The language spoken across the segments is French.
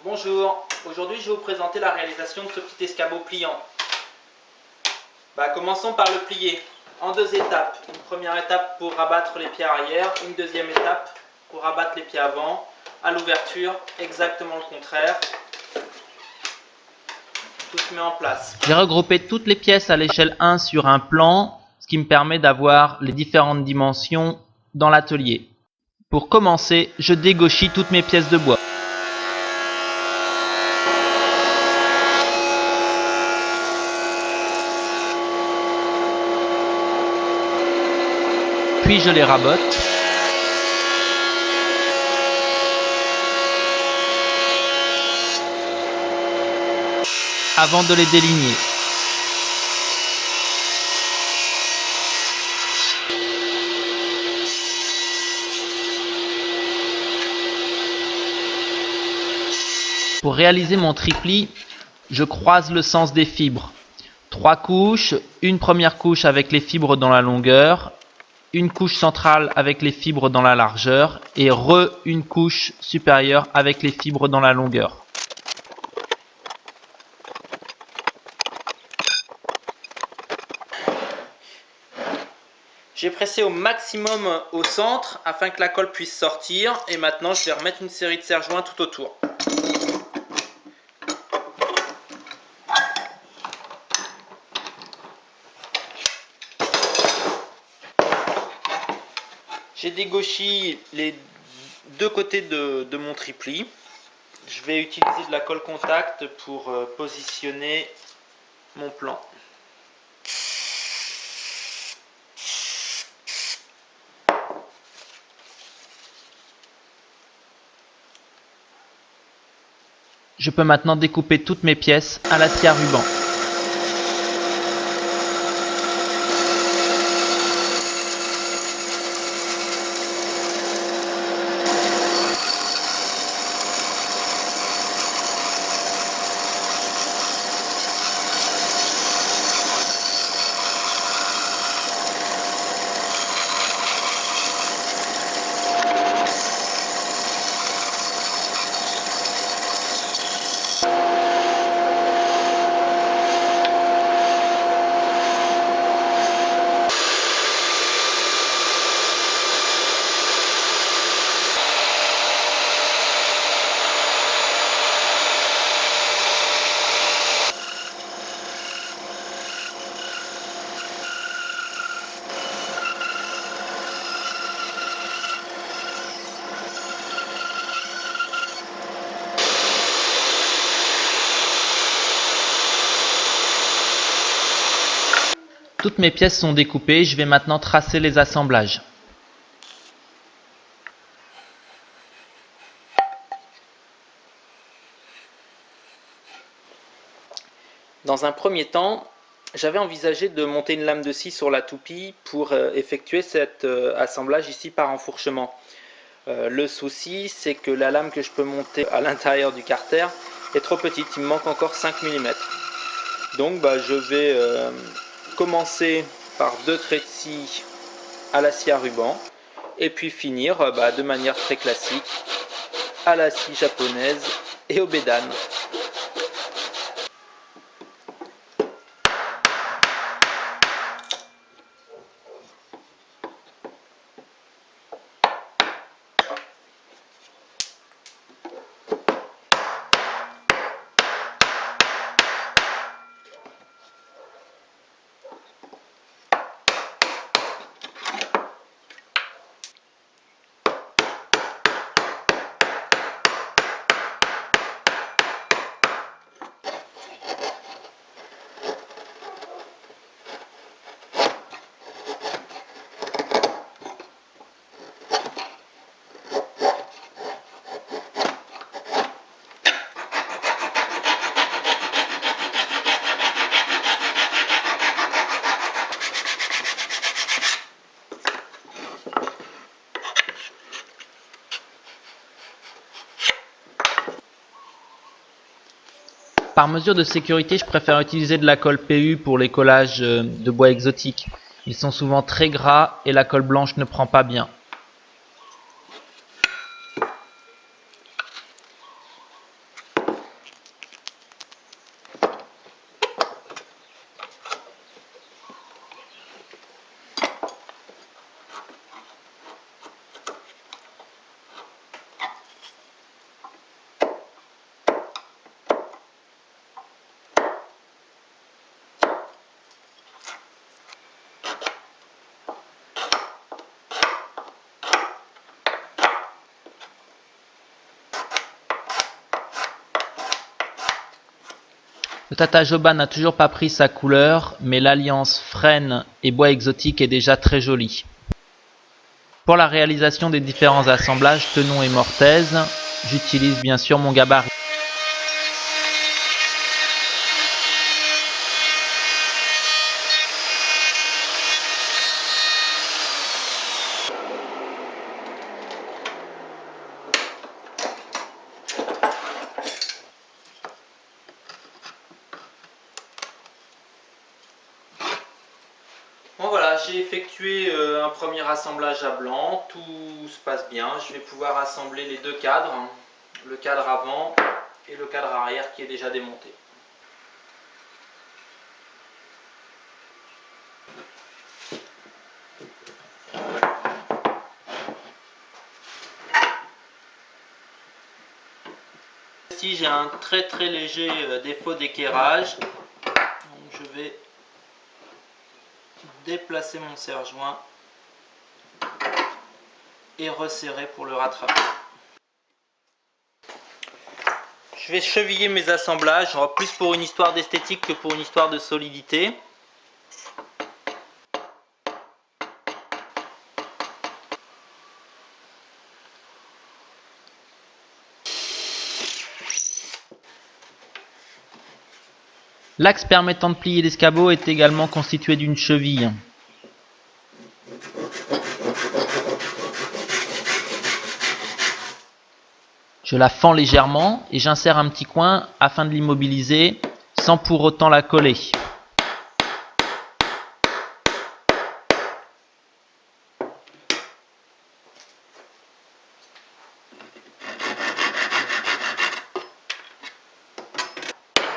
Bonjour, aujourd'hui je vais vous présenter la réalisation de ce petit escabeau pliant. Commençons par le plier en deux étapes. Une première étape pour rabattre les pieds arrière, une deuxième étape pour rabattre les pieds avant. À l'ouverture, exactement le contraire. Tout se met en place. J'ai regroupé toutes les pièces à l'échelle 1 sur un plan, ce qui me permet d'avoir les différentes dimensions dans l'atelier. Pour commencer, je dégauchis toutes mes pièces de bois. Puis je les rabote. Avant de les déligner. Pour réaliser mon tripli, je croise le sens des fibres. 3 couches, une première couche avec les fibres dans la longueur, une couche centrale avec les fibres dans la largeur et une couche supérieure avec les fibres dans la longueur. J'ai pressé au maximum au centre afin que la colle puisse sortir et maintenant je vais remettre une série de serre-joints tout autour. J'ai dégauchi les deux côtés de mon tripli. Je vais utiliser de la colle contact pour positionner mon plan. Je peux maintenant découper toutes mes pièces à la scie à ruban. Toutes mes pièces sont découpées, je vais maintenant tracer les assemblages. Dans un premier temps, j'avais envisagé de monter une lame de scie sur la toupie pour effectuer cet assemblage ici par enfourchement. Le souci, c'est que la lame que je peux monter à l'intérieur du carter est trop petite, il me manque encore 5 mm. Donc je vais commencer par 2 traits de scie à la scie à ruban et puis finir de manière très classique à la scie japonaise et au bédane. Par mesure de sécurité, je préfère utiliser de la colle PU pour les collages de bois exotiques. Ils sont souvent très gras et la colle blanche ne prend pas bien. Le Tata Joba n'a toujours pas pris sa couleur, mais l'alliance frêne et bois exotique est déjà très jolie. Pour la réalisation des différents assemblages tenons et mortaise, j'utilise bien sûr mon gabarit. Bon voilà, j'ai effectué un premier assemblage à blanc, tout se passe bien. Je vais pouvoir assembler les deux cadres, le cadre avant et le cadre arrière qui est déjà démonté. Ici j'ai un très léger défaut d'équerrage, donc je vais déplacer mon serre-joint et resserrer pour le rattraper. Je vais cheviller mes assemblages, plus pour une histoire d'esthétique que pour une histoire de solidité. L'axe permettant de plier l'escabeau est également constitué d'une cheville. Je la fends légèrement et j'insère un petit coin afin de l'immobiliser sans pour autant la coller.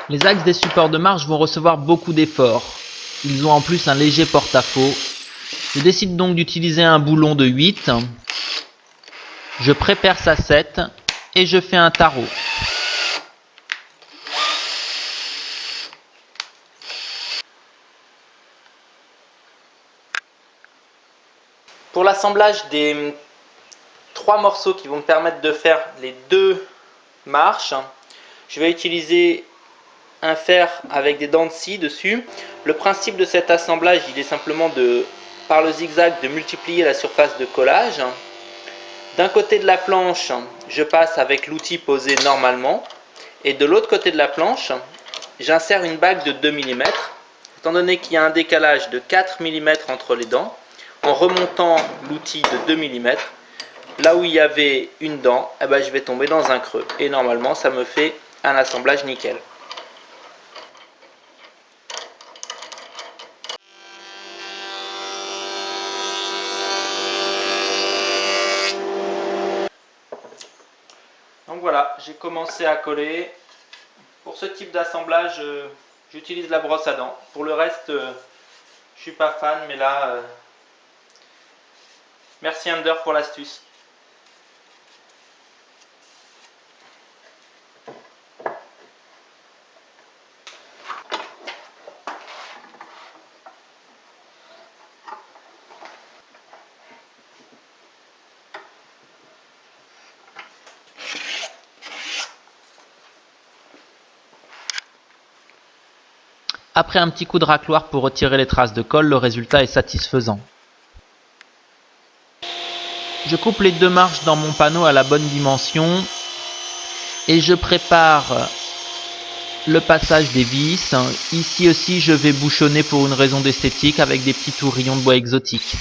Les axes des supports de marche vont recevoir beaucoup d'efforts. Ils ont en plus un léger porte-à-faux. Je décide donc d'utiliser un boulon de 8. Je préperce à 7 et je fais un tarot. Pour l'assemblage des 3 morceaux qui vont me permettre de faire les 2 marches, je vais utiliser un fer avec des dents de scie dessus. Le principe de cet assemblage, il est simplement par le zigzag, de multiplier la surface de collage. D'un côté de la planche, je passe avec l'outil posé normalement, et de l'autre côté de la planche, j'insère une bague de 2 mm. Étant donné qu'il y a un décalage de 4 mm entre les dents, en remontant l'outil de 2 mm, là où il y avait une dent, je vais tomber dans un creux. Et normalement, ça me fait un assemblage nickel. Donc voilà, j'ai commencé à coller. Pour ce type d'assemblage, j'utilise la brosse à dents. Pour le reste, je suis pas fan, mais là, merci Under pour l'astuce. Après un petit coup de racloir pour retirer les traces de colle, le résultat est satisfaisant. Je coupe les 2 marches dans mon panneau à la bonne dimension et je prépare le passage des vis. Ici aussi je vais bouchonner pour une raison d'esthétique avec des petits tourillons de bois exotique.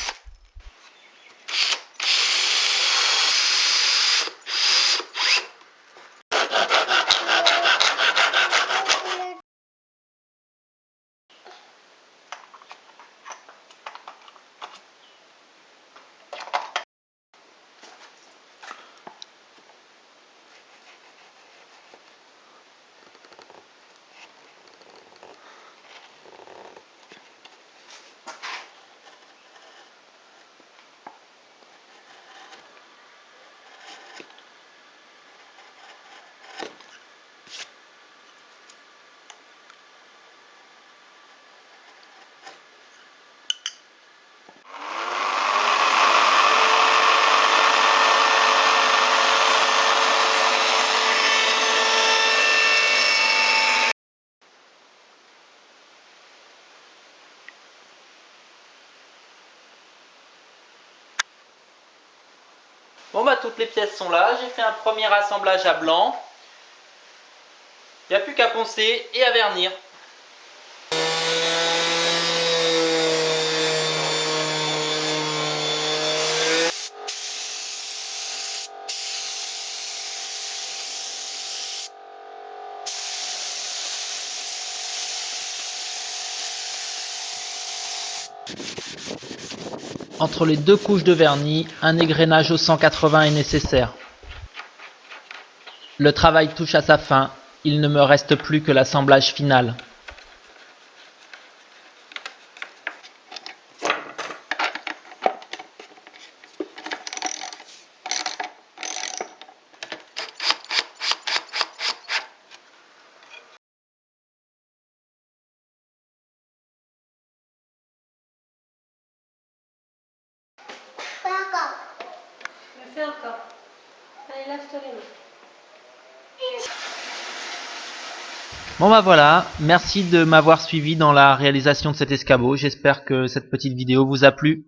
Bon bah toutes les pièces sont là, j'ai fait un premier assemblage à blanc. Il n'y a plus qu'à poncer et à vernir. Entre les deux couches de vernis, un égrenage au 180 est nécessaire. Le travail touche à sa fin, il ne me reste plus que l'assemblage final. Fais encore. Je fais encore. Allez, lave-toi les mains. Bon bah voilà, merci de m'avoir suivi dans la réalisation de cet escabeau, j'espère que cette petite vidéo vous a plu.